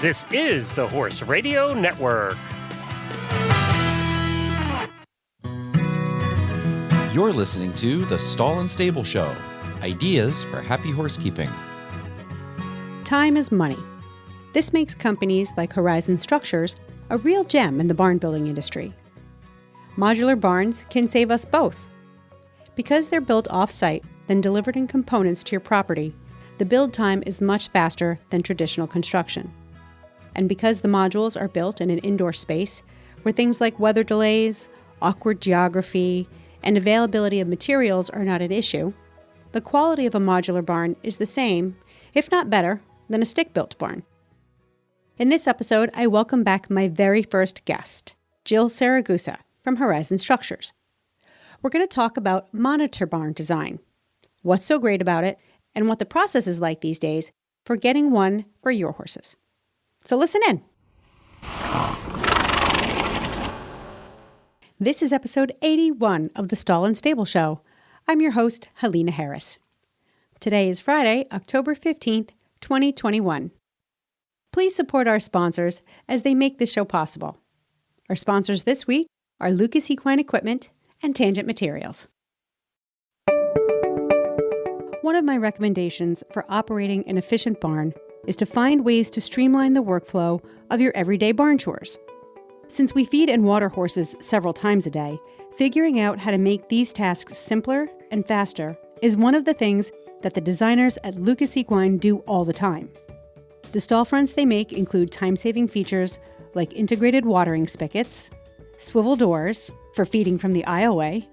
This is the Horse Radio Network. You're listening to The Stall and Stable Show. Ideas for happy horsekeeping. Time is money. This makes companies like Horizon Structures a real gem in the barn building industry. Modular barns can save us both. Because they're built off-site, then delivered in components to your property, the build time is much faster than traditional construction. And because the modules are built in an indoor space where things like weather delays, awkward geography, and availability of materials are not an issue, the quality of a modular barn is the same, if not better, than a stick-built barn. In this episode, I welcome back my very first guest, Jill Siragusa from Horizon Structures. We're going to talk about monitor barn design, what's so great about it, and what the process is like these days for getting one for your horses. So listen in. This is episode 81 of the Stall and Stable Show. I'm your host, Helena Harris. Today is Friday, October 15th, 2021. Please support our sponsors as they make this show possible. Our sponsors this week are Lucas Equine Equipment and Tangent Materials. One of my recommendations for operating an efficient barn is to find ways to streamline the workflow of your everyday barn chores. Since we feed and water horses several times a day, figuring out how to make these tasks simpler and faster is one of the things that the designers at Lucas Equine do all the time. The stall fronts they make include time-saving features like integrated watering spigots, swivel doors for feeding from the aisleway,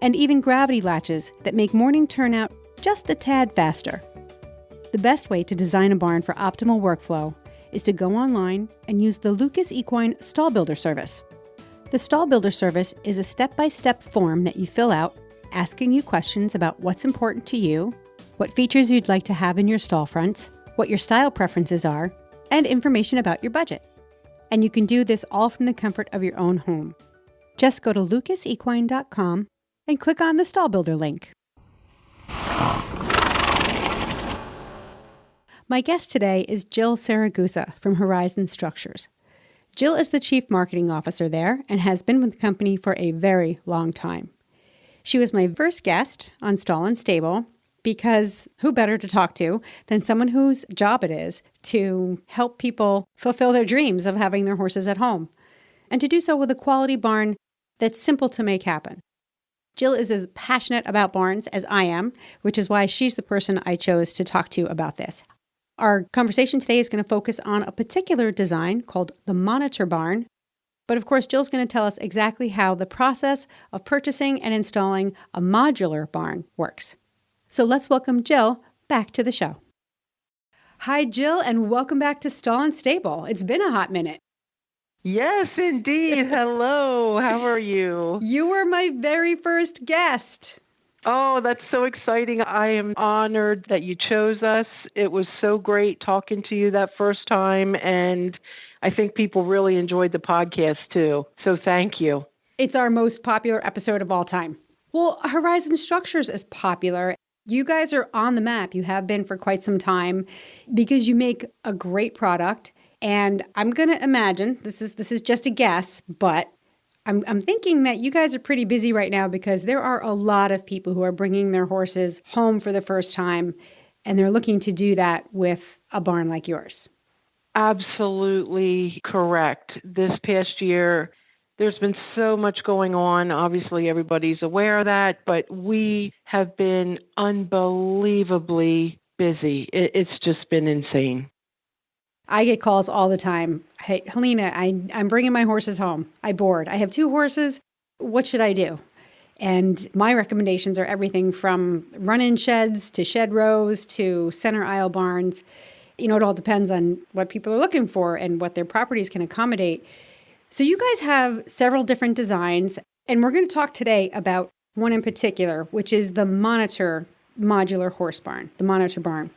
and even gravity latches that make morning turnout just a tad faster. The best way to design a barn for optimal workflow is to go online and use the Lucas Equine Stall Builder service. The Stall Builder service is a step-by-step form that you fill out, asking you questions about what's important to you, what features you'd like to have in your stall fronts, what your style preferences are, and information about your budget. And you can do this all from the comfort of your own home. Just go to lucasequine.com and click on the Stall Builder link. My guest today is Jill Siragusa from Horizon Structures. Jill is the Chief Marketing Officer there and has been with the company for a very long time. She was my first guest on Stall and Stable because who better to talk to than someone whose job it is to help people fulfill their dreams of having their horses at home, and to do so with a quality barn that's simple to make happen. Jill is as passionate about barns as I am, which is why she's the person I chose to talk to about this. Our conversation today is going to focus on a particular design called the monitor barn, but of course Jill's going to tell us exactly how the process of purchasing and installing a modular barn works. So let's welcome Jill back to the show. Hi, Jill, and welcome back to Stall and Stable. It's been a hot minute. Yes, indeed. Hello. How are you? You were my very first guest. Oh, that's so exciting. I am honored that you chose us. It was so great talking to you that first time, and I think people really enjoyed the podcast too. So thank you. It's our most popular episode of all time. Well, Horizon Structures is popular. You guys are on the map. You have been for quite some time because you make a great product. And I'm going to imagine, this is just a guess, but I'm thinking that you guys are pretty busy right now because there are a lot of people who are bringing their horses home for the first time, and they're looking to do that with a barn like yours. Absolutely correct. This past year, there's been so much going on. Obviously, everybody's aware of that, but we have been unbelievably busy. It's just been insane. I get calls all the time. Hey, Helena, I'm bringing my horses home. I'm bored. I have 2 horses. What should I do? And my recommendations are everything from run-in sheds to shed rows to center aisle barns. It all depends on what people are looking for and what their properties can accommodate. So you guys have several different designs, and we're going to talk today about one in particular, which is the monitor modular horse barn, the monitor barn.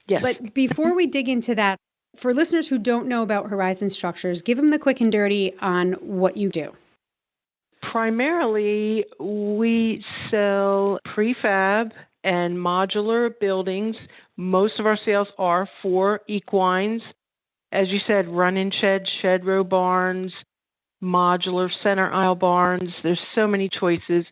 Yes. But before we dig into that, for listeners who don't know about Horizon Structures, give them the quick and dirty on what you do. Primarily, we sell prefab and modular buildings. Most of our sales are for equines as you said, run-in sheds, shed row barns, modular center aisle barns. There's so many choices.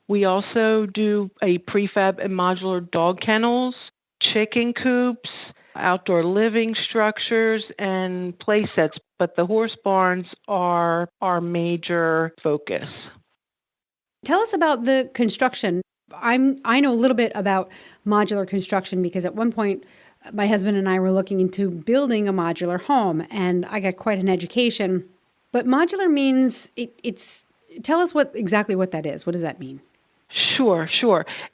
We also do a prefab and modular dog kennels, chicken coops, outdoor living structures, and play sets. But the horse barns are our major focus. Tell us about the construction. I know a little bit about modular construction because at one point my husband and I were looking into building a modular home, and I got quite an education. But modular means it's. Tell us exactly what that is. What does that mean? Sure.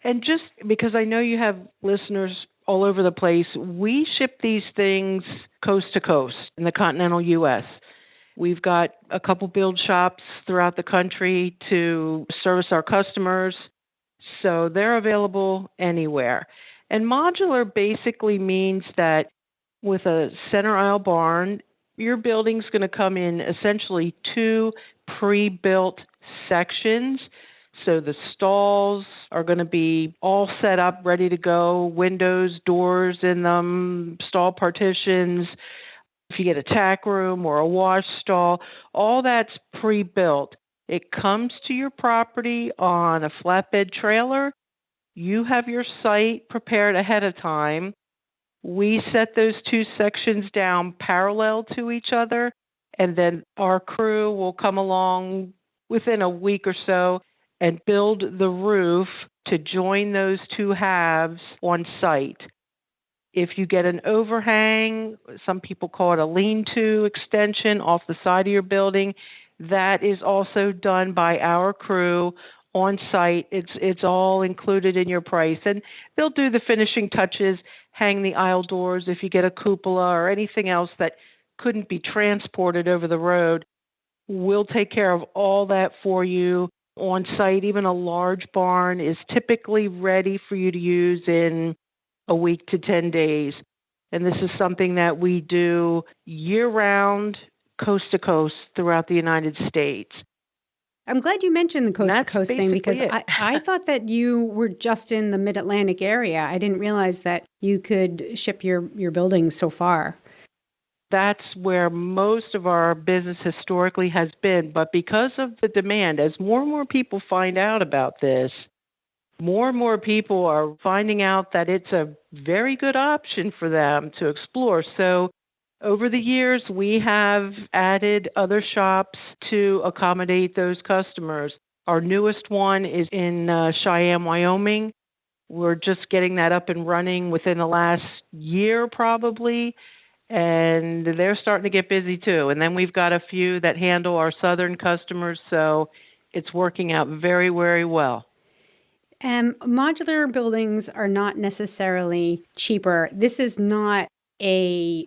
And just because I know you have listeners all over the place, we ship these things coast to coast in the continental U.S. We've got a couple build shops throughout the country to service our customers, so they're available anywhere. And modular basically means that with a center aisle barn, your building's going to come in essentially two pre-built sections. So the stalls are going to be all set up, ready to go, windows, doors in them, stall partitions. If you get a tack room or a wash stall, all that's pre-built. It comes to your property on a flatbed trailer. You have your site prepared ahead of time. We set those two sections down parallel to each other, and then our crew will come along within a week or so and build the roof to join those two halves on site. If you get an overhang, some people call it a lean-to extension off the side of your building, that is also done by our crew on site. It's all included in your price. And they'll do the finishing touches, hang the aisle doors if you get a cupola or anything else that couldn't be transported over the road. We'll take care of all that for you on site. Even a large barn is typically ready for you to use in a week to 10 days. And this is something that we do year-round, coast to coast throughout the United States. I'm glad you mentioned the coast-to-coast thing because I thought that you were just in the Mid-Atlantic area. I didn't realize that you could ship your buildings so far. That's where most of our business historically has been. But because of the demand, as more and more people find out about this, more and more people are finding out that it's a very good option for them to explore. So over the years, we have added other shops to accommodate those customers. Our newest one is in Cheyenne, Wyoming. We're just getting that up and running within the last year probably, and they're starting to get busy too. And then we've got a few that handle our southern customers, so it's working out very, very well. Modular buildings are not necessarily cheaper. This is not they're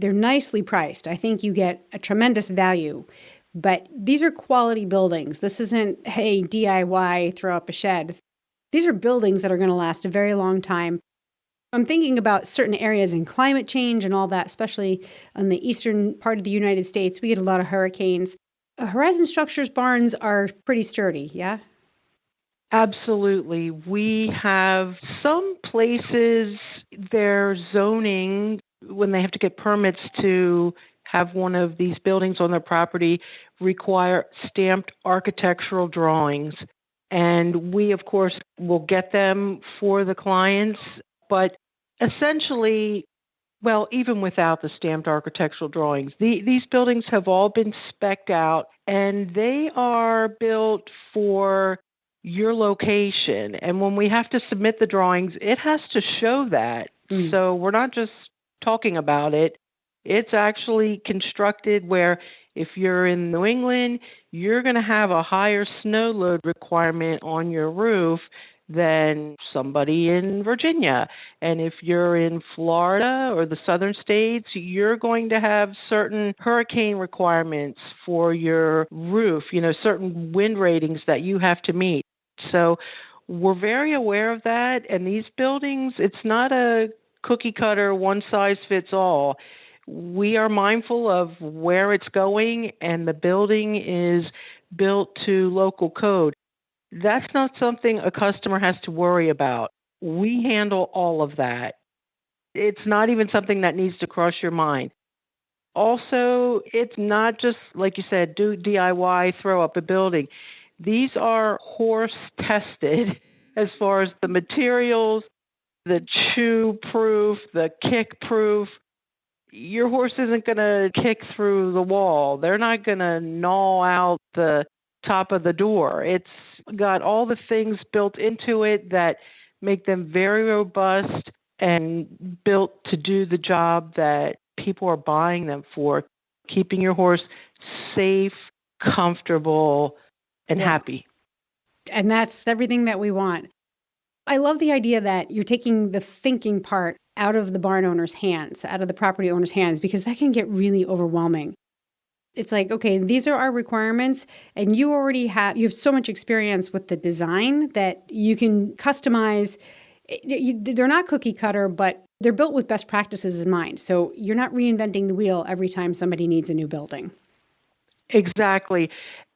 nicely priced. I think you get a tremendous value, but these are quality buildings. This isn't, hey, DIY, throw up a shed. These are buildings that are going to last a very long time. I'm thinking about certain areas in climate change and all that, especially on the eastern part of the United States. We get a lot of hurricanes. Horizon Structures barns are pretty sturdy, yeah? Absolutely. We have some places, their zoning, when they have to get permits to have one of these buildings on their property, require stamped architectural drawings. And we, of course, will get them for the clients. But essentially, well, even without the stamped architectural drawings, these buildings have all been spec'd out, and they are built for your location. And when we have to submit the drawings, it has to show that. So we're not just talking about it. It's actually constructed where if you're in New England, you're going to have a higher snow load requirement on your roof than somebody in Virginia. And if you're in Florida or the southern states, you're going to have certain hurricane requirements for your roof, certain wind ratings that you have to meet. So we're very aware of that. And these buildings, it's not a cookie cutter, one size fits all. We are mindful of where it's going, and the building is built to local code. That's not something a customer has to worry about. We handle all of that. It's not even something that needs to cross your mind. Also, it's not just, like you said, do DIY, throw up a building. These are horse tested as far as the materials, the chew proof, the kick proof. Your horse isn't going to kick through the wall. They're not going to gnaw out the top of the door. It's got all the things built into it that make them very robust and built to do the job that people are buying them for, keeping your horse safe, comfortable, and happy. And that's everything that we want. I love the idea that you're taking the thinking part out of the barn owner's hands, out of the property owner's hands, because that can get really overwhelming. It's like, okay, these are our requirements, and you have so much experience with the design that you can customize. They're not cookie cutter, but they're built with best practices in mind. So you're not reinventing the wheel every time somebody needs a new building. Exactly.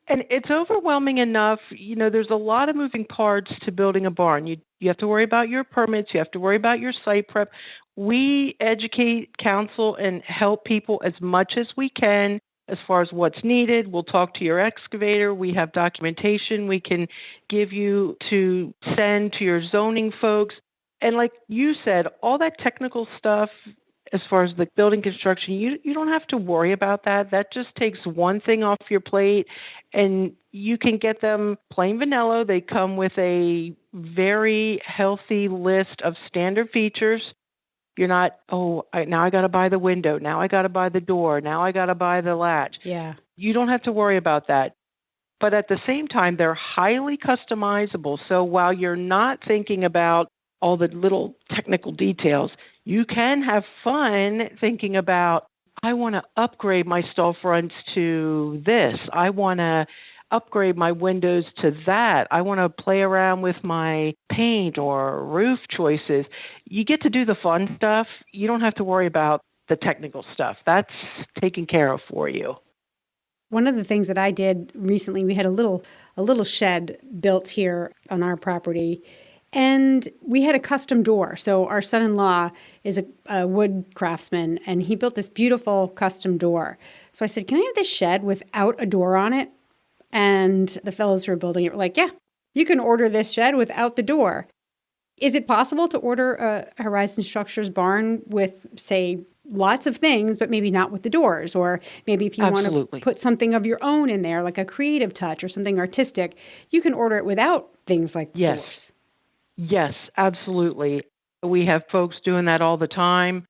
And it's overwhelming enough. There's a lot of moving parts to building a barn. You have to worry about your permits. You have to worry about your site prep. We educate, counsel, and help people as much as we can as far as what's needed. We'll talk to your excavator. We have documentation we can give you to send to your zoning folks. And like you said, all that technical stuff as far as the building construction, you don't have to worry about that. That just takes one thing off your plate, and you can get them plain vanilla. They come with a very healthy list of standard features. You're not, now I got to buy the window. Now I got to buy the door. Now I got to buy the latch. Yeah. You don't have to worry about that. But at the same time, they're highly customizable. So while you're not thinking about all the little technical details, you can have fun thinking about, I want to upgrade my stall fronts to this. I want to upgrade my windows to that. I want to play around with my paint or roof choices. You get to do the fun stuff. You don't have to worry about the technical stuff. That's taken care of for you. One of the things that I did recently, we had a little shed built here on our property, and we had a custom door. So our son-in-law is a wood craftsman, and he built this beautiful custom door. So I said, can I have this shed without a door on it? And the fellows who were building it were like, yeah, you can order this shed without the door. Is it possible to order a Horizon Structures barn with, say, lots of things, but maybe not with the doors? Or maybe if you want to put something of your own in there, like a creative touch or something artistic, you can order it without things like doors. Yes, absolutely. We have folks doing that all the time.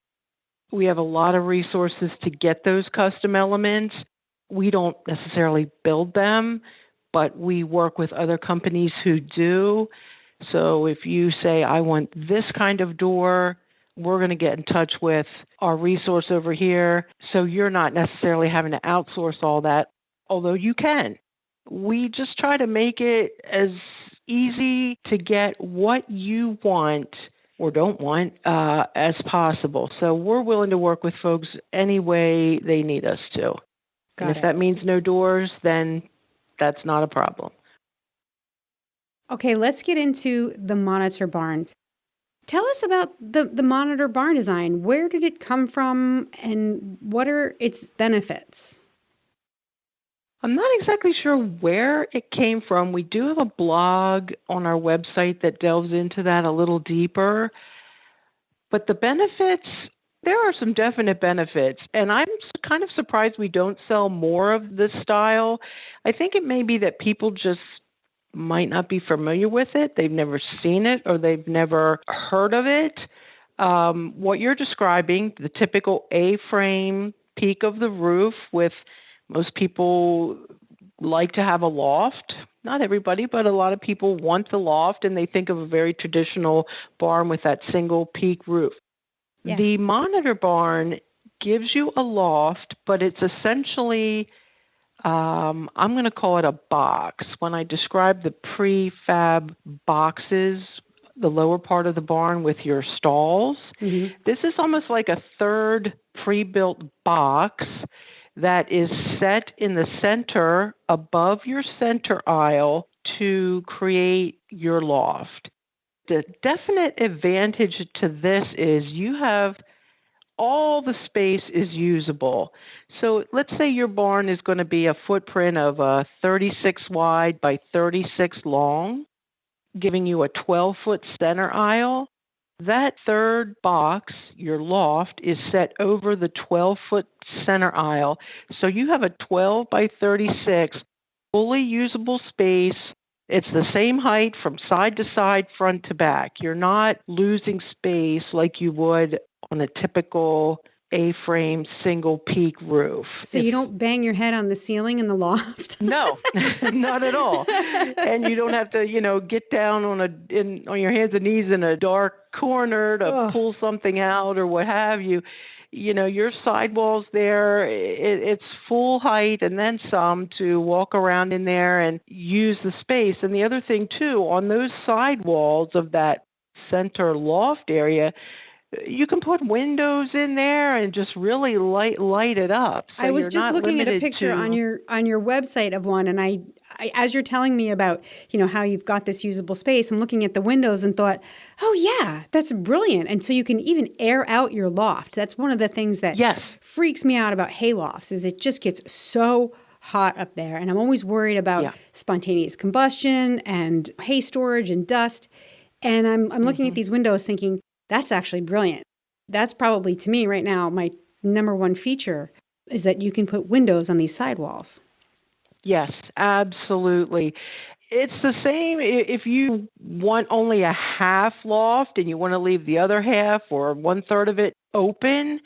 We have a lot of resources to get those custom elements. We don't necessarily build them, but we work with other companies who do. So if you say, I want this kind of door, we're going to get in touch with our resource over here. So you're not necessarily having to outsource all that, although you can. We just try to make it as easy to get what you want or don't want as possible. So we're willing to work with folks any way they need us to. And if that means no doors, then that's not a problem. Okay, let's get into the monitor barn. Tell us about the monitor barn design. Where did it come from, and what are its benefits? I'm not exactly sure where it came from. We do have a blog on our website that delves into that a little deeper. But the benefits, there are some definite benefits, and I'm kind of surprised we don't sell more of this style. I think it may be that people just might not be familiar with it. They've never seen it or they've never heard of it. What you're describing, the typical A-frame peak of the roof with most people like to have a loft. Not everybody, but a lot of people want the loft, and they think of a very traditional barn with that single peak roof. Yeah. The monitor barn gives you a loft, but it's essentially, I'm going to call it a box. When I describe the prefab boxes, the lower part of the barn with your stalls, this is almost like a third pre-built box that is set in the center above your center aisle to create your loft. The definite advantage to this is you have all the space is usable. So let's say your barn is going to be a footprint of 36 wide by 36 long, giving you a 12-foot center aisle. That third box, your loft, is set over the 12-foot center aisle. So you have a 12 by 36 fully usable space. It's the same height from side to side, front to back. You're not losing space like you would on a typical A-frame single peak roof. So you don't bang your head on the ceiling in the loft? No, not at all. And you don't have to, get down on your hands and knees in a dark corner to pull something out or what have you. Your sidewalls there, it's full height and then some to walk around in there and use the space. And the other thing, too, on those sidewalls of that center loft area, you can put windows in there and just really light it up. So I was just looking at a picture on your website of one, and I as you're telling me about how you've got this usable space, I'm looking at the windows and thought, oh yeah, that's brilliant. And so you can even air out your loft. That's one of the things that freaks me out about hay lofts is it just gets so hot up there, and I'm always worried about spontaneous combustion and hay storage and dust. And I'm looking at these windows thinking, that's actually brilliant. That's probably, to me right now, my number one feature is that you can put windows on these sidewalls. Yes, absolutely. It's the same if you want only a half loft and you want to leave the other half or 1/3 of it open,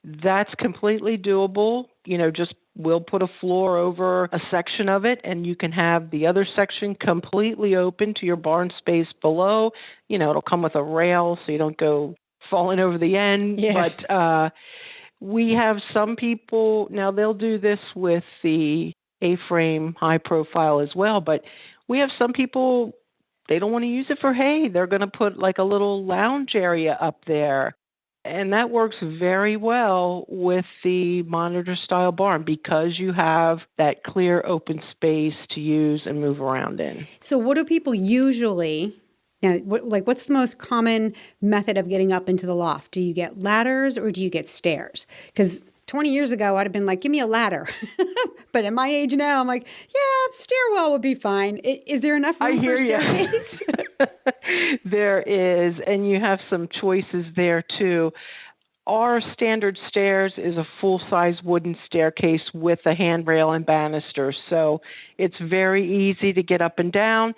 that's completely doable. Just we'll put a floor over a section of it and you can have the other section completely open to your barn space below. It'll come with a rail so you don't go falling over the end. Yeah. But we have some people, now they'll do this with the A-frame high profile as well, but we have some people, they don't want to use it for hay. They're going to put like a little lounge area up there. And that works very well with the monitor style barn because you have that clear open space to use and move around in. So what do people usually, what's the most common method of getting up into the loft? Do you get ladders or do you get stairs? Because 20 years ago, I'd have been like, give me a ladder. But at my age now, I'm like, yeah, stairwell would be fine. Is there enough room for a staircase? There is, and you have some choices there too. Our standard stairs is a full-size wooden staircase with a handrail and banister, so it's very easy to get up and down.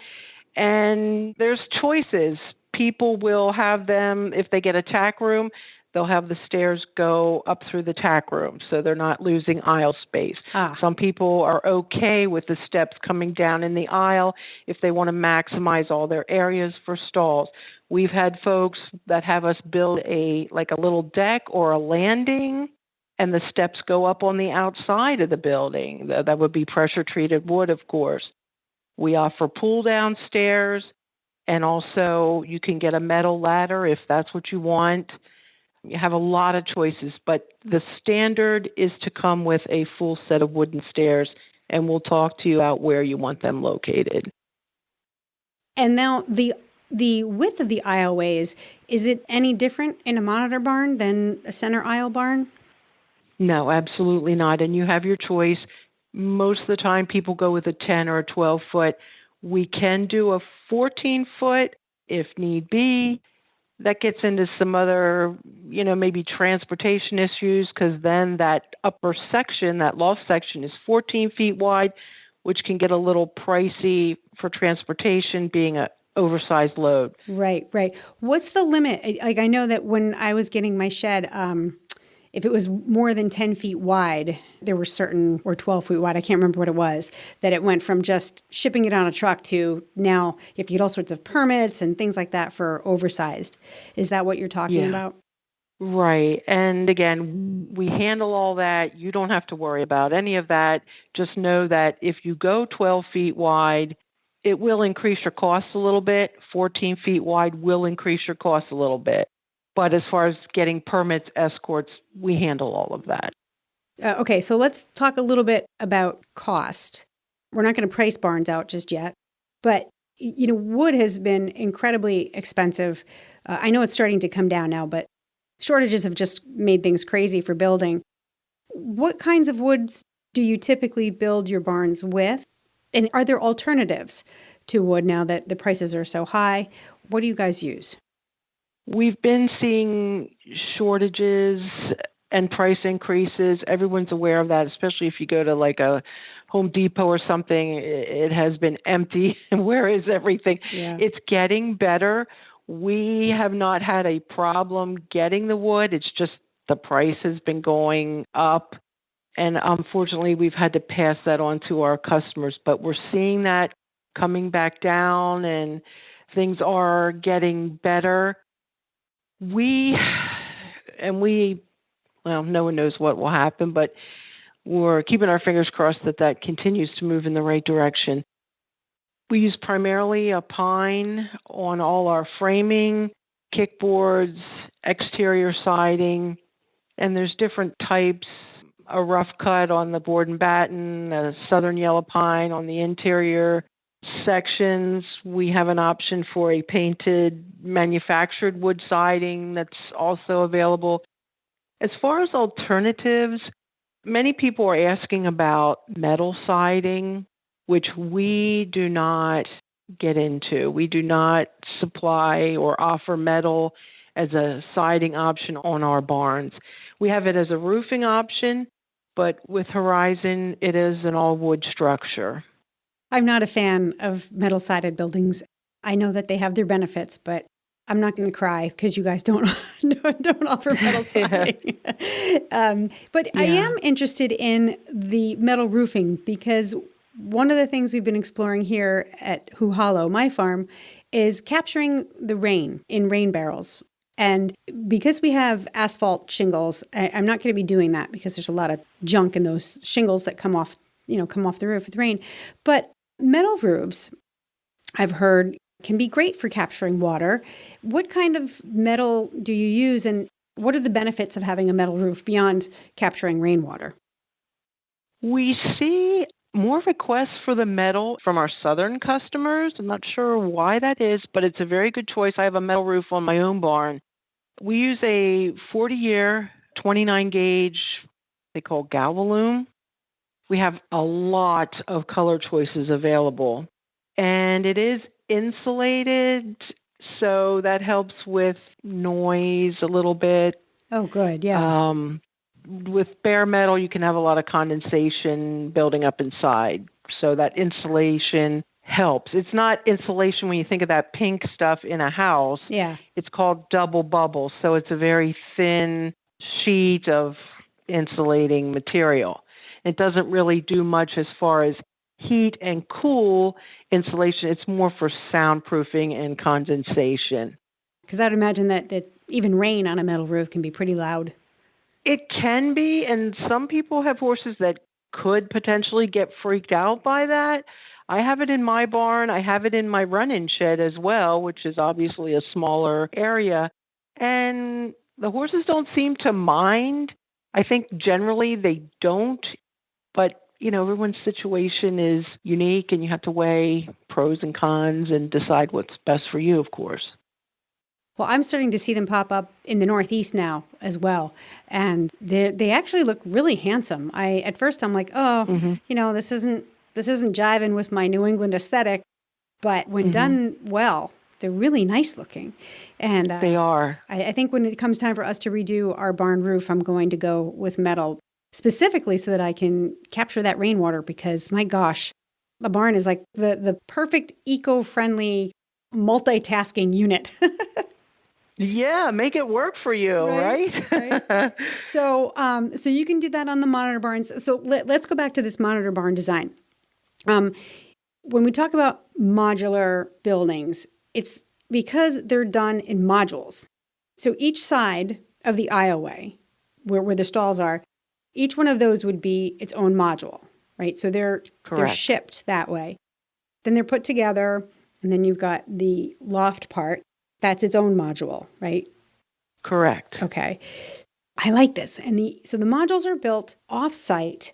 And there's choices. People will have them, if they get a tack room, they'll have the stairs go up through the tack room, so they're not losing aisle space. Some people are okay with the steps coming down in the aisle if they want to maximize all their areas for stalls. We've had folks that have us build a little deck or a landing, and the steps go up on the outside of the building. That would be pressure-treated wood, of course. We offer pull-down stairs, and also you can get a metal ladder if that's what you want. You have a lot of choices, but the standard is to come with a full set of wooden stairs, and we'll talk to you about where you want them located. And now the width of the aisleways, is it any different in a monitor barn than a center aisle barn? No, absolutely not. And you have your choice. Most of the time, people go with a 10 or a 12-foot. We can do a 14-foot if need be. That gets into some other, maybe transportation issues because then that upper section, that loft section is 14 feet wide, which can get a little pricey for transportation being an oversized load. Right. What's the limit? I know that when I was getting my shed, if it was more than 10 feet wide, there were certain, or 12 feet wide, I can't remember what it was, that it went from just shipping it on a truck to now you have to get all sorts of permits and things like that for oversized. Is that what you're talking about? Right. And again, we handle all that. You don't have to worry about any of that. Just know that if you go 12 feet wide, it will increase your costs a little bit. 14 feet wide will increase your costs a little bit. But as far as getting permits, escorts, we handle all of that. Okay, so let's talk a little bit about cost. We're not going to price barns out just yet, but wood has been incredibly expensive. I know it's starting to come down now, but shortages have just made things crazy for building. What kinds of woods do you typically build your barns with? And are there alternatives to wood now that the prices are so high? What do you guys use? We've been seeing shortages and price increases. Everyone's aware of that, especially if you go to like a Home Depot or something. It has been empty. Where is everything? Yeah. It's getting better. We have not had a problem getting the wood. It's just the price has been going up. And unfortunately, we've had to pass that on to our customers. But we're seeing that coming back down and things are getting better. Well, no one knows what will happen, but we're keeping our fingers crossed that continues to move in the right direction. We use primarily a pine on all our framing, kickboards, exterior siding, and there's different types. A rough cut on the board and batten, a southern yellow pine on the interior sections. We have an option for a painted manufactured wood siding that's also available. As far as alternatives, many people are asking about metal siding, which we do not get into. We do not supply or offer metal as a siding option on our barns. We have it as a roofing option, but with Horizon, it is an all-wood structure. I'm not a fan of metal-sided buildings. I know that they have their benefits, but I'm not going to cry because you guys don't don't offer metal siding. But I am interested in the metal roofing because one of the things we've been exploring here at Who Hollow, my farm, is capturing the rain in rain barrels. And because we have asphalt shingles, I'm not going to be doing that because there's a lot of junk in those shingles that come off the roof with rain. But metal roofs, I've heard, can be great for capturing water. What kind of metal do you use, and what are the benefits of having a metal roof beyond capturing rainwater? We see more requests for the metal from our southern customers. I'm not sure why that is, but it's a very good choice. I have a metal roof on my own barn. We use a 40-year, 29-gauge, they call galvalume. We have a lot of color choices available. And it is insulated, so that helps with noise a little bit. Oh, good, yeah. With bare metal, you can have a lot of condensation building up inside, so that insulation helps. It's not insulation when you think of that pink stuff in a house. Yeah. It's called double bubble, so it's a very thin sheet of insulating material. It doesn't really do much as far as heat and cool insulation. It's more for soundproofing and condensation. Because I'd imagine that even rain on a metal roof can be pretty loud. It can be, and some people have horses that could potentially get freaked out by that. I have it in my barn. I have it in my run-in shed as well, which is obviously a smaller area. And the horses don't seem to mind. I think generally they don't, but everyone's situation is unique, and you have to weigh pros and cons and decide what's best for you, of course. Well, I'm starting to see them pop up in the Northeast now as well, and they actually look really handsome. At first I'm like, this isn't jiving with my New England aesthetic, but when done well, they're really nice looking. And they are. I think when it comes time for us to redo our barn roof, I'm going to go with metal, specifically so that I can capture that rainwater, because my gosh, the barn is like the perfect eco-friendly multitasking unit. Yeah, make it work for you, right? So you can do that on the monitor barns. So let's go back to this monitor barn design. When we talk about modular buildings, it's because they're done in modules. So each side of the aisleway, where the stalls are, each one of those would be its own module, right? So they're shipped that way. Then they're put together, and then you've got the loft part. That's its own module, right? Correct. Okay. I like this. So the modules are built off-site.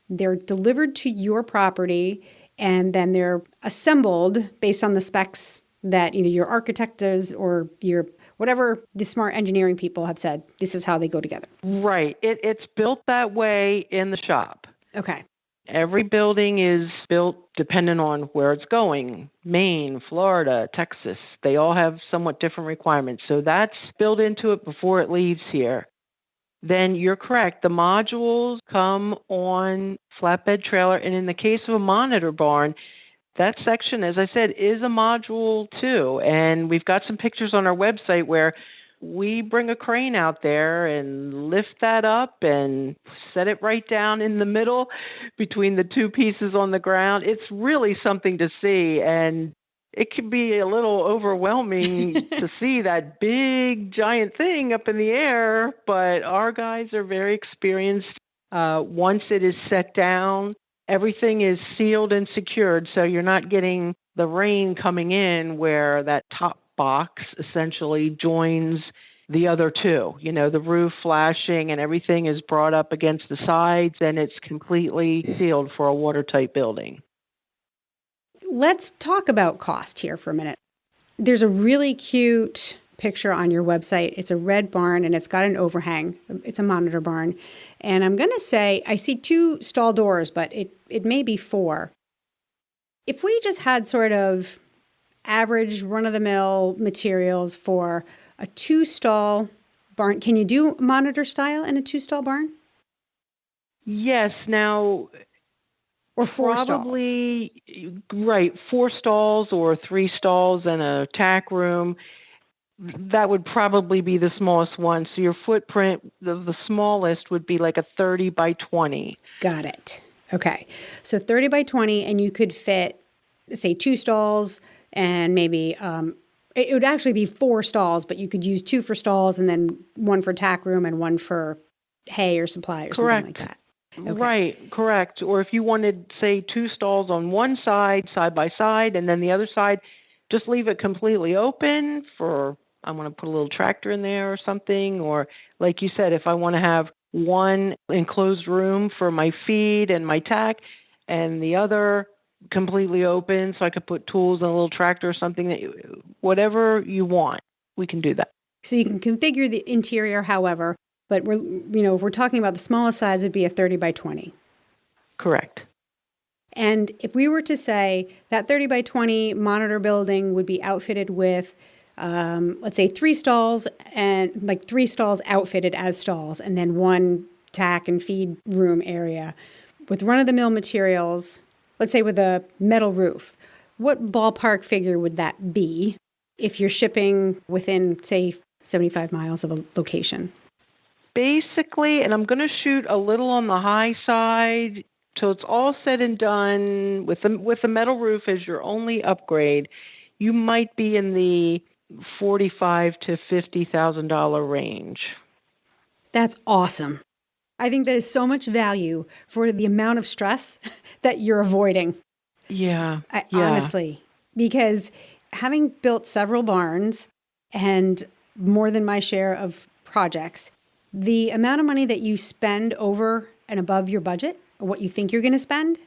They're delivered to your property, and then they're assembled based on the specs that either your architect does or your whatever the smart engineering people have said. This is how they go together. Right. It's built that way in the shop. Okay. Every building is built dependent on where it's going. Maine, Florida, Texas, they all have somewhat different requirements. So that's built into it before it leaves here. Then you're correct. The modules come on flatbed trailer. And in the case of a monitor barn, that section, as I said, is a module too. And we've got some pictures on our website where we bring a crane out there and lift that up and set it right down in the middle between the two pieces on the ground. It's really something to see. And it can be a little overwhelming to see that big, giant thing up in the air. But our guys are very experienced. Once it is set down, everything is sealed and secured, so you're not getting the rain coming in where that top box essentially joins the other two. You know, the roof flashing and everything is brought up against the sides, and it's completely sealed for a watertight building. Let's talk about cost here for a minute. There's a really cute picture on your website. It's a red barn, and it's got an overhang. It's a monitor barn. And I'm going to say I see 2 stall doors, but it may be 4. If we just had sort of average run-of-the-mill materials for a 2-stall barn, can you do monitor style in a 2-stall barn? Yes. Now, or 4 probably, stalls? Right, 4 stalls or 3 stalls and a tack room. That would probably be the smallest one. So your footprint, the smallest would be like a 30 by 20. Got it. Okay. So 30 by 20, and you could fit, say, 2 stalls and maybe, it would actually be 4 stalls, but you could use 2 for stalls and then 1 for tack room and 1 for hay or supply or Correct. Something like that. Okay. Right, correct. Or if you wanted, say, 2 stalls on one side by side, and then the other side, just leave it completely open for, I want to put a little tractor in there or something. Or like you said, if I want to have one enclosed room for my feed and my tack and the other completely open so I could put tools and a little tractor or something, whatever you want, we can do that. So you can configure the interior however, but if we're talking about the smallest size would be a 30 by 20. Correct. And if we were to say that 30 by 20 monitor building would be outfitted with, let's say 3 stalls and like 3 stalls outfitted as stalls and then 1 tack and feed room area with run-of-the-mill materials, let's say with a metal roof, what ballpark figure would that be if you're shipping within, say, 75 miles of a location? Basically, and I'm going to shoot a little on the high side, till it's all said and done with the metal roof as your only upgrade, you might be in the $45,000 to $50,000 range. That's awesome. I think that is so much value for the amount of stress that you're avoiding. Yeah. Honestly, because having built several barns and more than my share of projects, the amount of money that you spend over and above your budget, or what you think you're going to spend,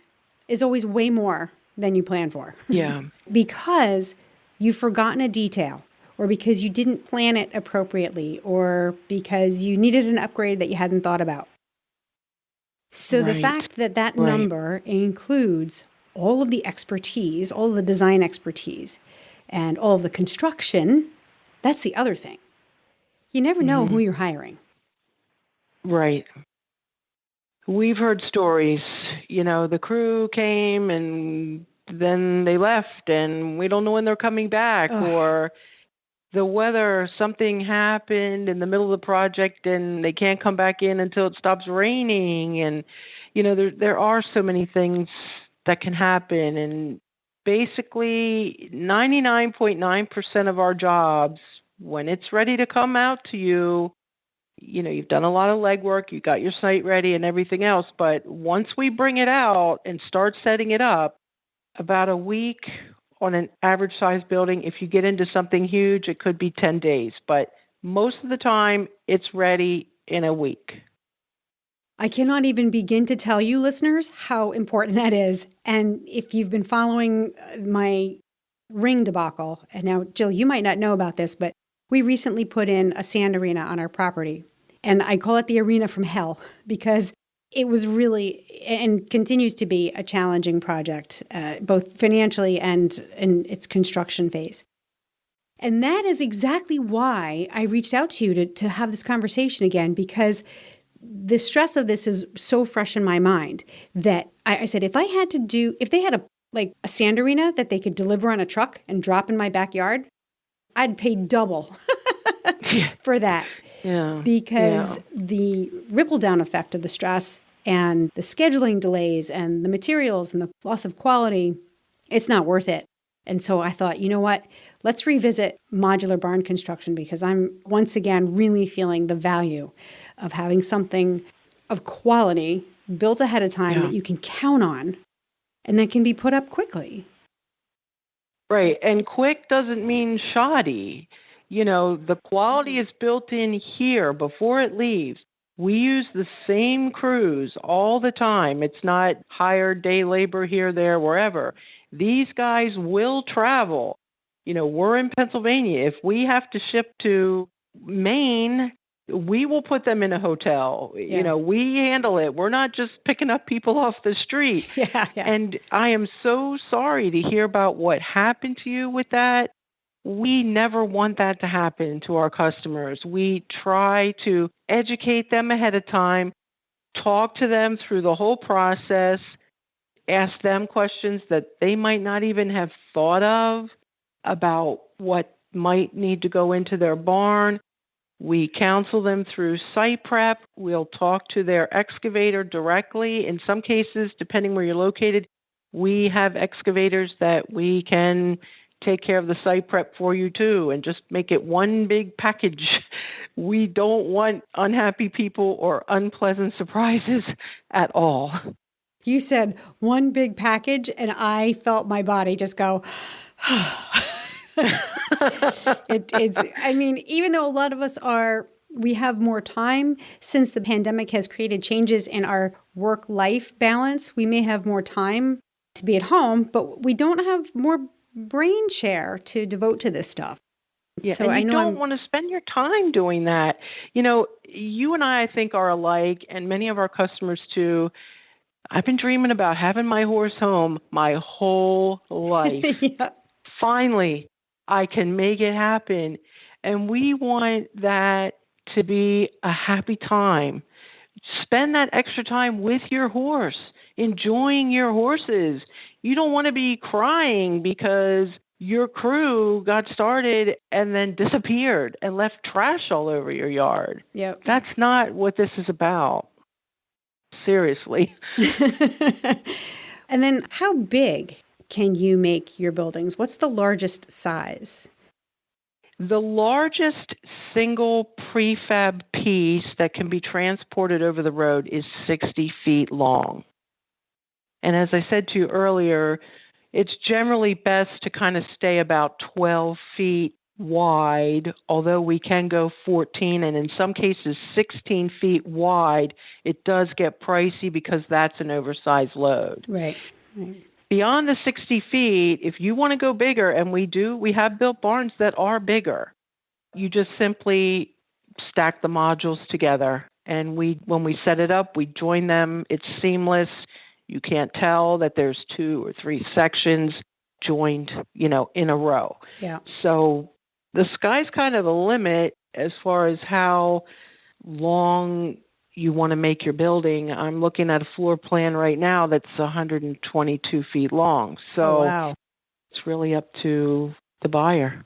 is always way more than you plan for. Yeah. Because you've forgotten a detail, or because you didn't plan it appropriately, or because you needed an upgrade that you hadn't thought about. So the fact that number includes all of the expertise, all of the design expertise, and all of the construction, that's the other thing. You never know who you're hiring. Right. We've heard stories, the crew came and then they left and we don't know when they're coming back. Ugh. Or the weather, something happened in the middle of the project and they can't come back in until it stops raining. And, there are so many things that can happen. And basically 99.9% of our jobs, when it's ready to come out to you, you've done a lot of legwork, you got your site ready and everything else. But once we bring it out and start setting it up, about a week on an average size building. If you get into something huge, it could be 10 days. But most of the time, it's ready in a week. I cannot even begin to tell you, listeners, how important that is. And if you've been following my ring debacle, and now, Jill, you might not know about this, but we recently put in a sand arena on our property. And I call it the arena from hell because it was really and continues to be a challenging project, both financially and in its construction phase. And that is exactly why I reached out to you to have this conversation again, because the stress of this is so fresh in my mind that I said, if they had a sand arena that they could deliver on a truck and drop in my backyard, I'd pay double for that. Yeah. Because the ripple down effect of the stress and the scheduling delays and the materials and the loss of quality, it's not worth it. And so I thought, you know what? Let's revisit modular barn construction because I'm once again really feeling the value of having something of quality built ahead of time that you can count on and that can be put up quickly. Right. And quick doesn't mean shoddy. The quality is built in here before it leaves. We use the same crews all the time. It's not hired day labor here, there, wherever. These guys will travel. We're in Pennsylvania. If we have to ship to Maine, we will put them in a hotel. Yeah. We handle it. We're not just picking up people off the street. Yeah. And I am so sorry to hear about what happened to you with that. We never want that to happen to our customers. We try to educate them ahead of time, talk to them through the whole process, ask them questions that they might not even have thought of about what might need to go into their barn. We counsel them through site prep. We'll talk to their excavator directly. In some cases, depending where you're located, we have excavators that we can take care of the site prep for you too and just make it one big package. We don't want unhappy people or unpleasant surprises at all. You said one big package and I felt my body just go, even though a lot of us we have more time since the pandemic has created changes in our work-life balance. We may have more time to be at home, but we don't have more brain share to devote to this stuff. Yeah, so and you don't want to spend your time doing that. You and I think, are alike, and many of our customers too. I've been dreaming about having my horse home my whole life. Yeah. Finally, I can make it happen. And we want that to be a happy time. Spend that extra time with your horse, enjoying your horses. You don't want to be crying because your crew got started and then disappeared and left trash all over your yard. Yep. That's not what this is about. Seriously. And then how big can you make your buildings? What's the largest size? The largest single prefab piece that can be transported over the road is 60 feet long. And as I said to you earlier, it's generally best to kind of stay about 12 feet wide, although we can go 14 and in some cases 16 feet wide. It does get pricey because that's an oversized load. Right. Beyond the 60 feet, if you want to go bigger, and we have built barns that are bigger, you just simply stack the modules together. And when we set it up, we join them. It's seamless. You can't tell that there's 2 or 3 sections joined, in a row. Yeah. So the sky's kind of the limit as far as how long you want to make your building. I'm looking at a floor plan right now that's 122 feet long. So wow. It's really up to the buyer.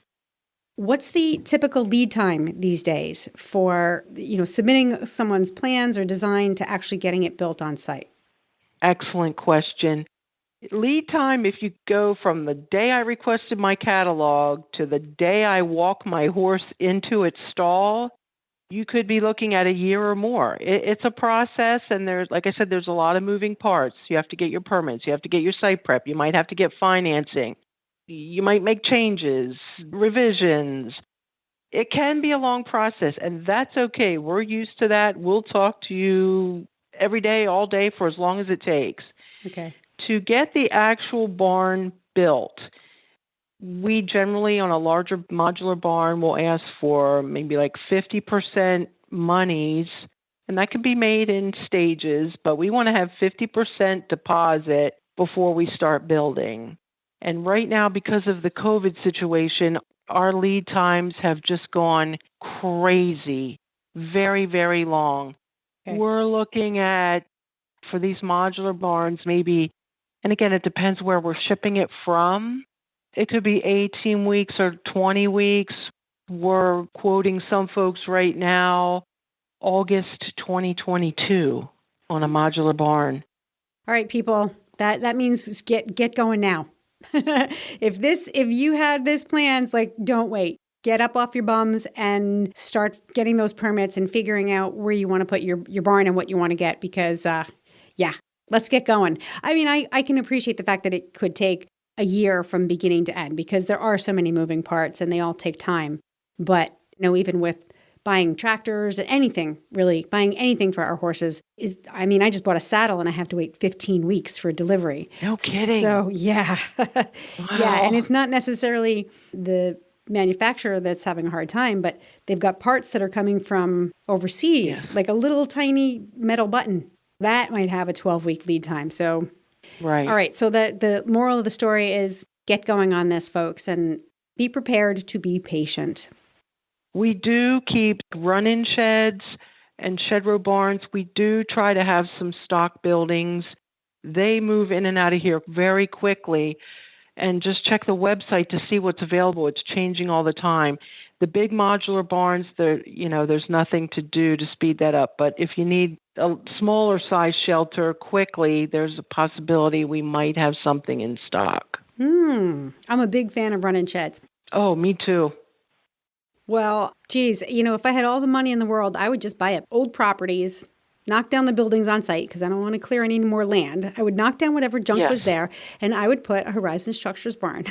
What's the typical lead time these days for, submitting someone's plans or design to actually getting it built on site? Excellent question. Lead time, if you go from the day I requested my catalog to the day I walk my horse into its stall, you could be looking at a year or more. It's a process, and like I said, there's a lot of moving parts. You have to get your permits. You have to get your site prep. You might have to get financing. You might make changes, revisions. It can be a long process, and that's okay. We're used to that. We'll talk to you every day, all day, for as long as it takes. Okay. To get the actual barn built, we generally, on a larger modular barn, will ask for maybe like 50% monies, and that can be made in stages, but we want to have 50% deposit before we start building. And right now, because of the COVID situation, our lead times have just gone crazy, very, very long. Okay. We're looking at, for these modular barns, maybe, and again, it depends where we're shipping it from. It could be 18 weeks or 20 weeks. We're quoting some folks right now, August 2022 on a modular barn. All right, people. That means get going now. If you had this plans, like, don't wait. Get up off your bums and start getting those permits and figuring out where you want to put your barn and what you want to get, because let's get going. I mean, I can appreciate the fact that it could take a year from beginning to end, because there are so many moving parts and they all take time. But, even with buying tractors and anything, really, buying anything for our horses I just bought a saddle and I have to wait 15 weeks for delivery. No kidding. So, yeah. Wow. Yeah, and it's not necessarily the manufacturer that's having a hard time, but they've got parts that are coming from overseas, like a little tiny metal button. That might have a 12-week lead time. So, right. All right. So the moral of the story is get going on this, folks, and be prepared to be patient. We do keep run-in sheds and shed row barns. We do try to have some stock buildings. They move in and out of here very quickly. And just check the website to see what's available. It's changing all the time. The big modular barns, there's nothing to do to speed that up. But if you need a smaller size shelter quickly, there's a possibility we might have something in stock. I'm a big fan of run-in sheds. Oh, me too. Well, geez, if I had all the money in the world, I would just buy up old properties, knock down the buildings on site, because I don't want to clear any more land. I would knock down whatever junk was there, and I would put a Horizon Structures barn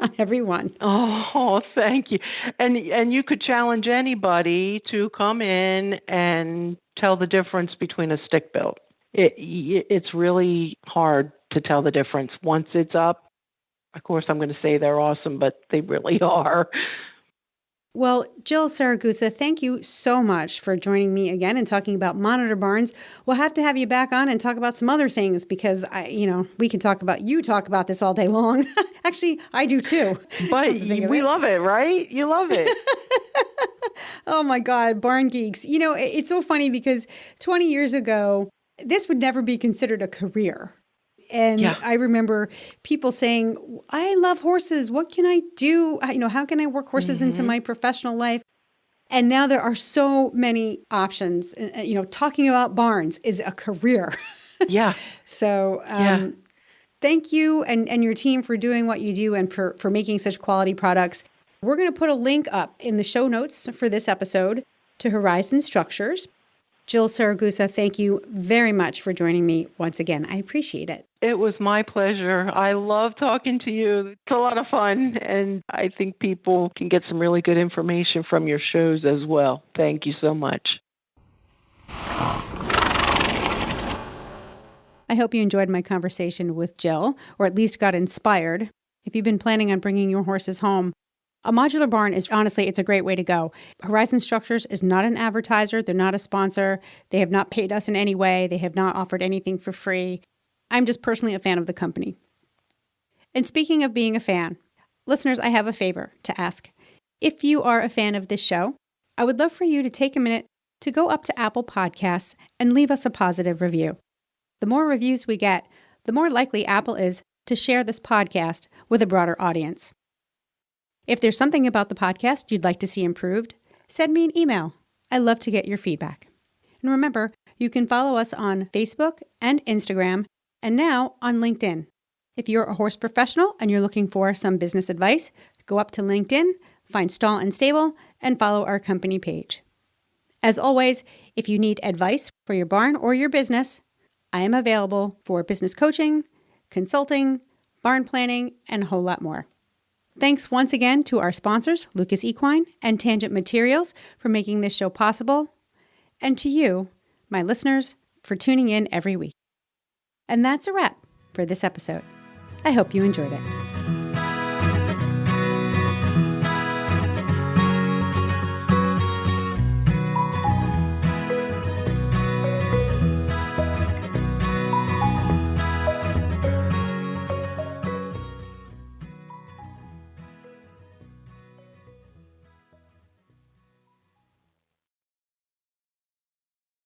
on every one. Oh, thank you. And you could challenge anybody to come in and tell the difference between a stick built. It's really hard to tell the difference once it's up. Of course, I'm going to say they're awesome, but they really are. Well, Jill Siragusa, thank you so much for joining me again and talking about monitor barns. We'll have to have you back on and talk about some other things, because we can talk about this all day long. Actually, I do too. But we love it, right? You love it. Oh my God, barn geeks. It's so funny because 20 years ago, this would never be considered a career. And I remember people saying, I love horses. What can I do? How can I work horses into my professional life? And now there are so many options. Talking about barns is a career. Yeah. So thank you and your team for doing what you do and for making such quality products. We're going to put a link up in the show notes for this episode to Horizon Structures. Jill Siragusa, thank you very much for joining me once again. I appreciate it. It was my pleasure. I love talking to you. It's a lot of fun, and I think people can get some really good information from your shows as well. Thank you so much. I hope you enjoyed my conversation with Jill, or at least got inspired. If you've been planning on bringing your horses home, a modular barn is it's a great way to go. Horizon Structures is not an advertiser. They're not a sponsor. They have not paid us in any way. They have not offered anything for free. I'm just personally a fan of the company. And speaking of being a fan, listeners, I have a favor to ask. If you are a fan of this show, I would love for you to take a minute to go up to Apple Podcasts and leave us a positive review. The more reviews we get, the more likely Apple is to share this podcast with a broader audience. If there's something about the podcast you'd like to see improved, send me an email. I love to get your feedback. And remember, you can follow us on Facebook and Instagram, and now on LinkedIn. If you're a horse professional and you're looking for some business advice, go up to LinkedIn, find Stall and Stable, and follow our company page. As always, if you need advice for your barn or your business, I am available for business coaching, consulting, barn planning, and a whole lot more. Thanks once again to our sponsors, Lucas Equine and Tangent Materials, for making this show possible. And to you, my listeners, for tuning in every week. And that's a wrap for this episode. I hope you enjoyed it.